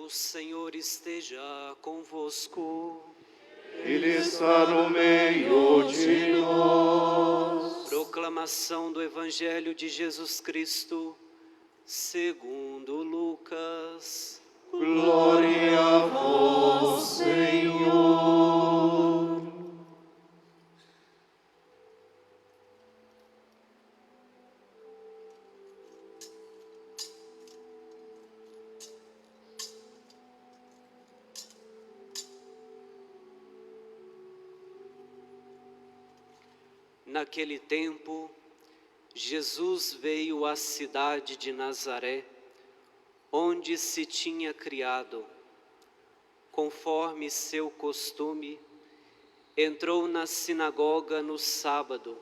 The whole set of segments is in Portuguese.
O Senhor esteja convosco. Ele está no meio de nós. Proclamação do Evangelho de Jesus Cristo, segundo Lucas. Glória a vós, Senhor. Naquele tempo, Jesus veio à cidade de Nazaré, onde se tinha criado. Conforme seu costume, entrou na sinagoga no sábado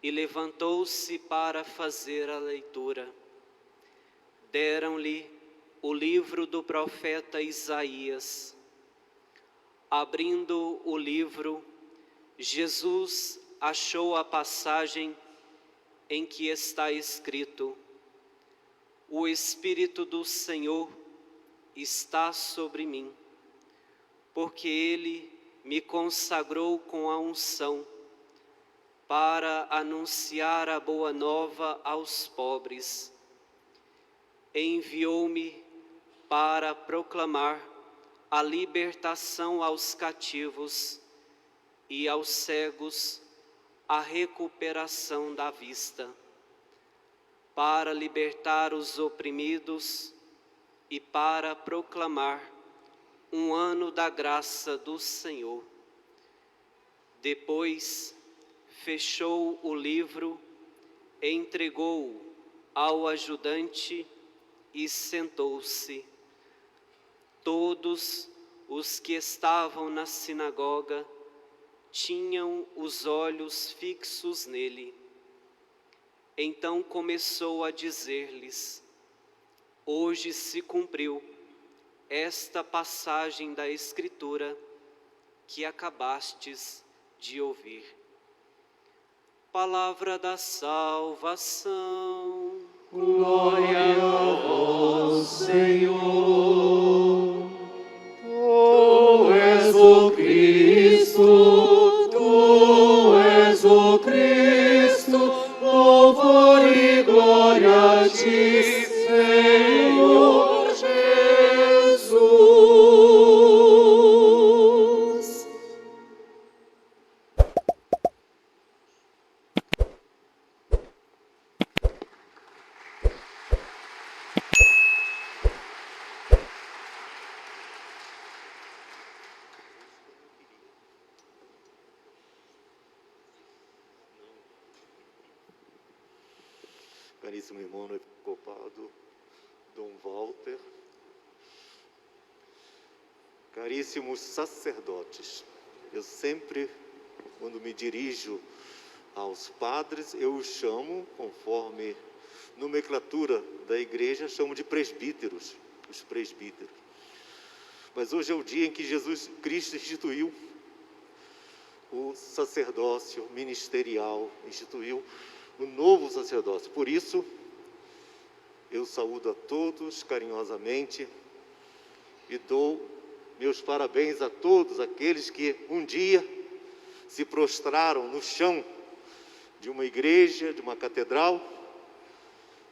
e levantou-se para fazer a leitura. Deram-lhe o livro do profeta Isaías. Abrindo o livro, Jesus achou a passagem em que está escrito: O Espírito do Senhor está sobre mim, porque Ele me consagrou com a unção para anunciar a boa nova aos pobres. Enviou-me para proclamar a libertação aos cativos e aos cegos a recuperação da vista, para libertar os oprimidos e para proclamar um ano da graça do Senhor. Depois fechou o livro, entregou-o ao ajudante e sentou-se. Todos os que estavam na sinagoga tinham os olhos fixos nele. Então começou a dizer-lhes: Hoje se cumpriu esta passagem da Escritura que acabastes de ouvir. Palavra da salvação. Glória a vós, Senhor. Tu és o Cristo, tu és o Cristo, louvor e glória a ti, Senhor Jesus. Caríssimo irmão episcopado Dom Walter, caríssimos sacerdotes, eu sempre, quando me dirijo aos padres, eu os chamo, conforme nomenclatura da igreja, chamo de presbíteros, os presbíteros. Mas hoje é o dia em que Jesus Cristo instituiu o sacerdócio ministerial, instituiu o novo sacerdócio. Por isso, eu saúdo a todos carinhosamente e dou meus parabéns a todos aqueles que um dia se prostraram no chão de uma igreja, de uma catedral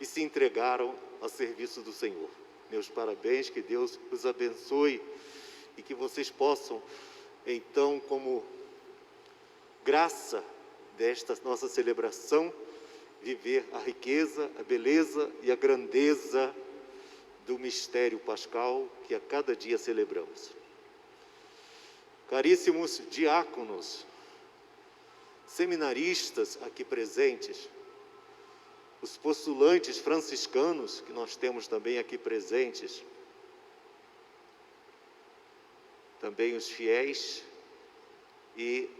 e se entregaram a serviço do Senhor. Meus parabéns, que Deus os abençoe e que vocês possam, então, como graça desta nossa celebração, viver a riqueza, a beleza e a grandeza do mistério pascal que a cada dia celebramos. Caríssimos diáconos, seminaristas aqui presentes, os postulantes franciscanos que nós temos também aqui presentes, também os fiéis e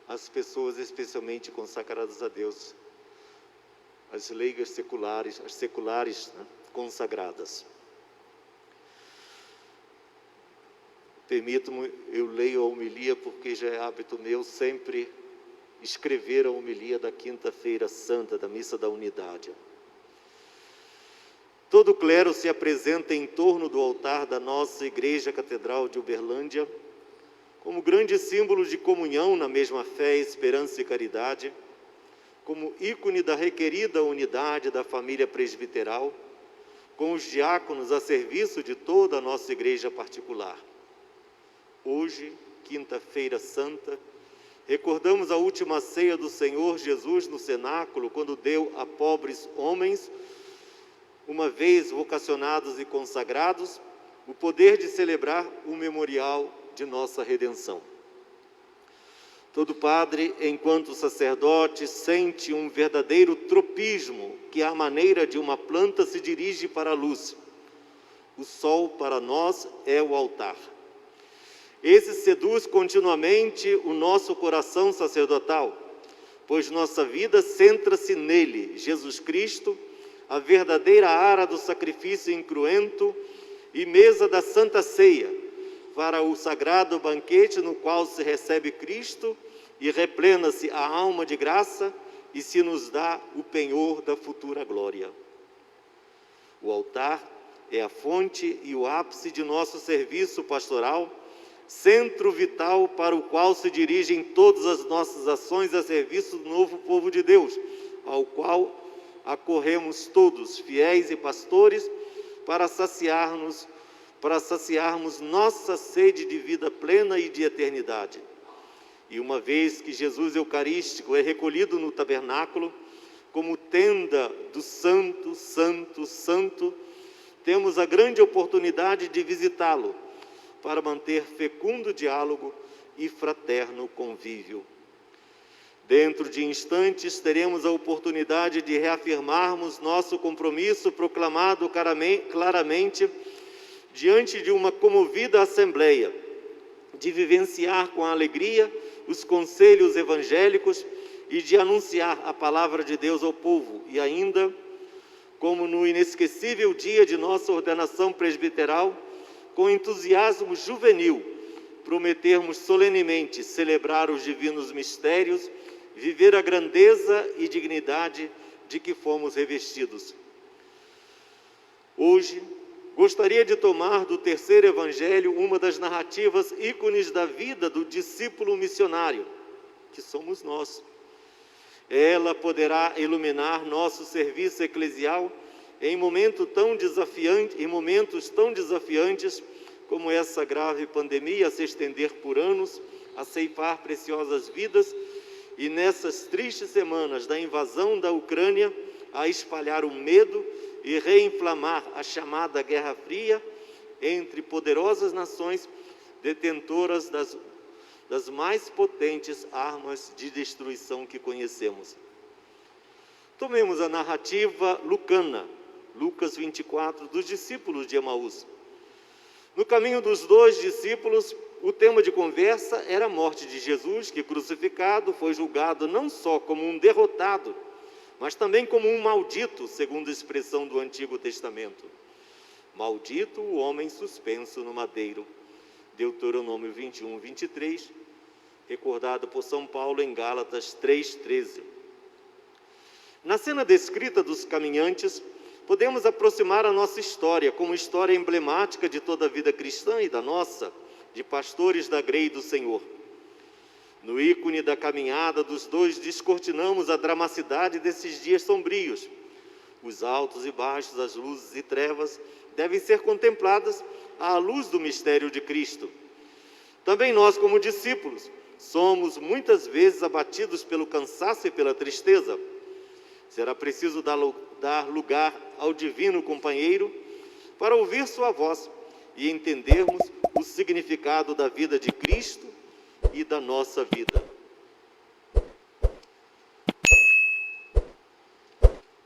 as pessoas especialmente consagradas a Deus, as leigas seculares, as seculares, né, consagradas. Permito-me, eu leio a homilia porque já é hábito meu sempre escrever a homilia da Quinta-feira Santa, da Missa da Unidade. todo o clero se apresenta em torno do altar da nossa Igreja Catedral de Uberlândia, como grande símbolo de comunhão na mesma fé, esperança e caridade, como ícone da requerida unidade da família presbiteral, com os diáconos a serviço de toda a nossa igreja particular. Hoje, quinta-feira santa, recordamos a última ceia do Senhor Jesus no cenáculo, quando deu a pobres homens, uma vez vocacionados e consagrados, o poder de celebrar o memorial de nossa redenção. Todo padre, enquanto sacerdote, sente um verdadeiro tropismo, que à maneira de uma planta se dirige para a luz. O sol para nós é o altar. Esse seduz continuamente o nosso coração sacerdotal, pois nossa vida centra-se nele, Jesus Cristo, a verdadeira ara do sacrifício incruento e mesa da Santa Ceia, para o sagrado banquete no qual se recebe Cristo e replena-se a alma de graça e se nos dá o penhor da futura glória. O altar é a fonte e o ápice de nosso serviço pastoral, centro vital para o qual se dirigem todas as nossas ações a serviço do novo povo de Deus, ao qual acorremos todos, fiéis e pastores, para saciarmos nossa sede de vida plena e de eternidade. E uma vez que Jesus Eucarístico é recolhido no tabernáculo, como tenda do Santo, Santo, Santo, temos a grande oportunidade de visitá-lo, para manter fecundo diálogo e fraterno convívio. Dentro de instantes, teremos a oportunidade de reafirmarmos nosso compromisso proclamado claramente diante de uma comovida assembleia, de vivenciar com alegria os conselhos evangélicos e de anunciar a palavra de Deus ao povo, e ainda, como no inesquecível dia de nossa ordenação presbiteral, com entusiasmo juvenil, prometermos solenemente celebrar os divinos mistérios, viver a grandeza e dignidade de que fomos revestidos. Hoje, gostaria de tomar do terceiro evangelho uma das narrativas ícones da vida do discípulo missionário, que somos nós. Ela poderá iluminar nosso serviço eclesial em momentos tão desafiantes como essa grave pandemia a se estender por anos, a ceifar preciosas vidas, e nessas tristes semanas da invasão da Ucrânia, a espalhar o medo e reinflamar a chamada Guerra Fria entre poderosas nações detentoras das mais potentes armas de destruição que conhecemos. Tomemos a narrativa lucana, Lucas 24, dos discípulos de Emaús. No caminho dos dois discípulos, o tema de conversa era a morte de Jesus, que crucificado foi julgado não só como um derrotado, mas também como um maldito, segundo a expressão do Antigo Testamento. Maldito o homem suspenso no madeiro. Deuteronômio 21, 23, recordado por São Paulo em Gálatas 3:13. Na cena descrita dos caminhantes, podemos aproximar a nossa história como história emblemática de toda a vida cristã e da nossa, de pastores da grei do Senhor. No ícone da caminhada dos dois, descortinamos a dramaticidade desses dias sombrios. Os altos e baixos, as luzes e trevas, devem ser contempladas à luz do mistério de Cristo. Também nós, como discípulos, somos muitas vezes abatidos pelo cansaço e pela tristeza. Será preciso dar lugar ao divino companheiro para ouvir sua voz e entendermos o significado da vida de Cristo e da nossa vida.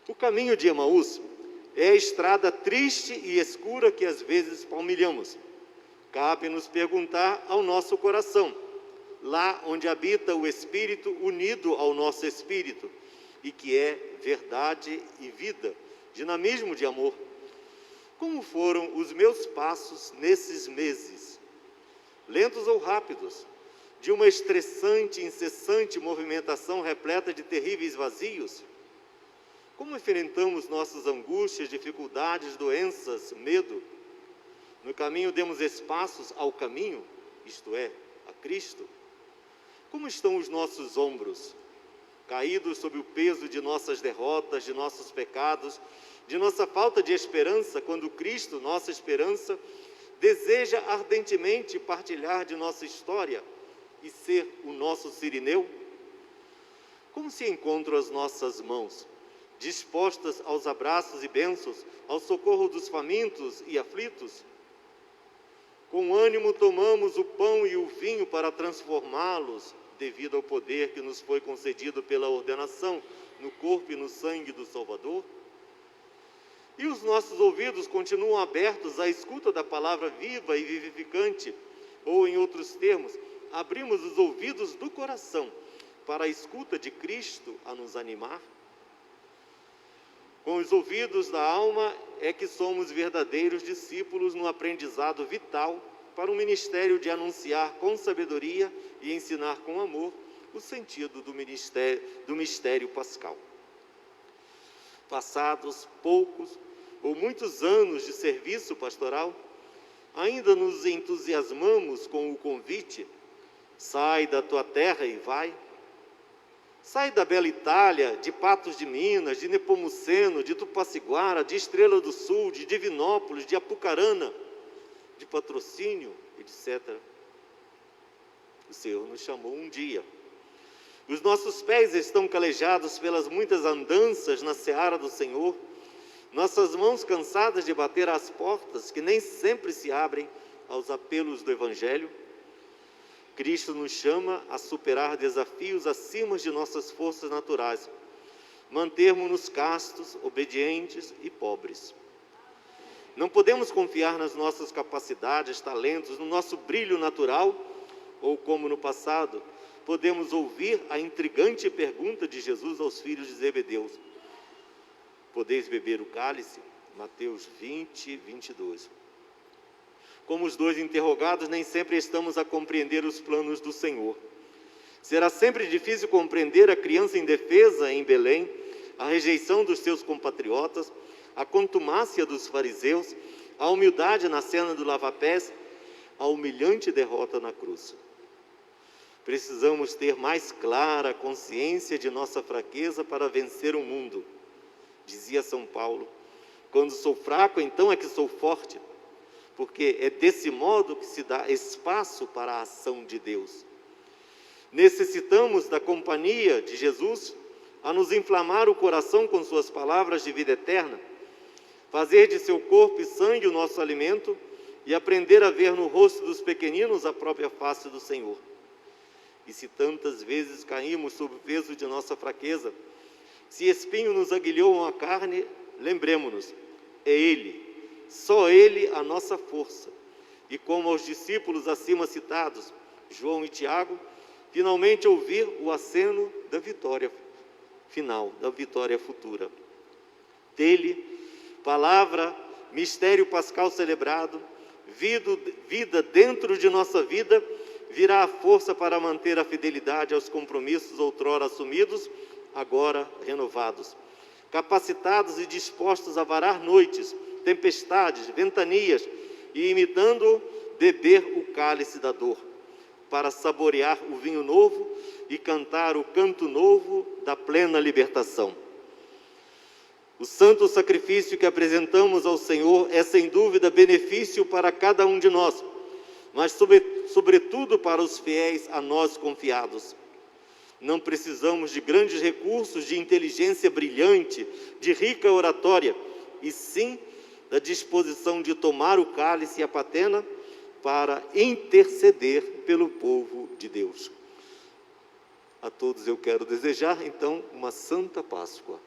O caminho de Emaús é a estrada triste e escura que às vezes palmilhamos. Cabe-nos perguntar ao nosso coração, lá onde habita o Espírito unido ao nosso Espírito, e que é verdade e vida, dinamismo de amor. Como foram os meus passos nesses meses? Lentos ou rápidos? De uma estressante, incessante movimentação repleta de terríveis vazios? Como enfrentamos nossas angústias, dificuldades, doenças, medo? No caminho demos espaços ao caminho, isto é, a Cristo? Como estão os nossos ombros, caídos sob o peso de nossas derrotas, de nossos pecados, de nossa falta de esperança, quando Cristo, nossa esperança, deseja ardentemente partilhar de nossa história e ser o nosso Cirineu? Como se encontram as nossas mãos, dispostas aos abraços e bênçãos, ao socorro dos famintos e aflitos? Com ânimo tomamos o pão e o vinho para transformá-los, devido ao poder que nos foi concedido pela ordenação no corpo e no sangue do Salvador? E os nossos ouvidos continuam abertos à escuta da palavra viva e vivificante, ou, em outros termos, abrimos os ouvidos do coração para a escuta de Cristo a nos animar? Com os ouvidos da alma é que somos verdadeiros discípulos no aprendizado vital para o ministério de anunciar com sabedoria e ensinar com amor o sentido do mistério pascal. Passados poucos ou muitos anos de serviço pastoral, ainda nos entusiasmamos com o convite: sai da tua terra e vai. Sai da bela Itália, de Patos de Minas, de Nepomuceno, de Tupaciguara, de Estrela do Sul, de Divinópolis, de Apucarana, de Patrocínio, etc. O Senhor nos chamou um dia. Os nossos pés estão calejados pelas muitas andanças na seara do Senhor, nossas mãos cansadas de bater às portas que nem sempre se abrem aos apelos do Evangelho. Cristo nos chama a superar desafios acima de nossas forças naturais, mantermos-nos castos, obedientes e pobres. Não podemos confiar nas nossas capacidades, talentos, no nosso brilho natural, ou como no passado, podemos ouvir a intrigante pergunta de Jesus aos filhos de Zebedeu: podeis beber o cálice? Mateus 20, 22. Como os dois interrogados, nem sempre estamos a compreender os planos do Senhor. Será sempre difícil compreender a criança indefesa em Belém, a rejeição dos seus compatriotas, a contumácia dos fariseus, a humildade na cena do lava-pés, a humilhante derrota na cruz. Precisamos ter mais clara consciência de nossa fraqueza para vencer o mundo. Dizia São Paulo: quando sou fraco, então é que sou forte, porque é desse modo que se dá espaço para a ação de Deus. Necessitamos da companhia de Jesus a nos inflamar o coração com suas palavras de vida eterna, fazer de seu corpo e sangue o nosso alimento e aprender a ver no rosto dos pequeninos a própria face do Senhor. E se tantas vezes caímos sob o peso de nossa fraqueza, se espinho nos aguilhou a carne, lembremo-nos, é Ele, só Ele a nossa força. E como aos discípulos acima citados, João e Tiago, finalmente ouvir o aceno da vitória final, da vitória futura. Dele, palavra, mistério pascal celebrado, vida dentro de nossa vida, virá a força para manter a fidelidade aos compromissos outrora assumidos, agora renovados, capacitados e dispostos a varar noites, tempestades, ventanias, e imitando, beber o cálice da dor, para saborear o vinho novo e cantar o canto novo da plena libertação. O santo sacrifício que apresentamos ao Senhor é sem dúvida benefício para cada um de nós, mas sobretudo para os fiéis a nós confiados. Não precisamos de grandes recursos de inteligência brilhante, de rica oratória, e sim da disposição de tomar o cálice e a patena para interceder pelo povo de Deus. A todos eu quero desejar, então, uma Santa Páscoa.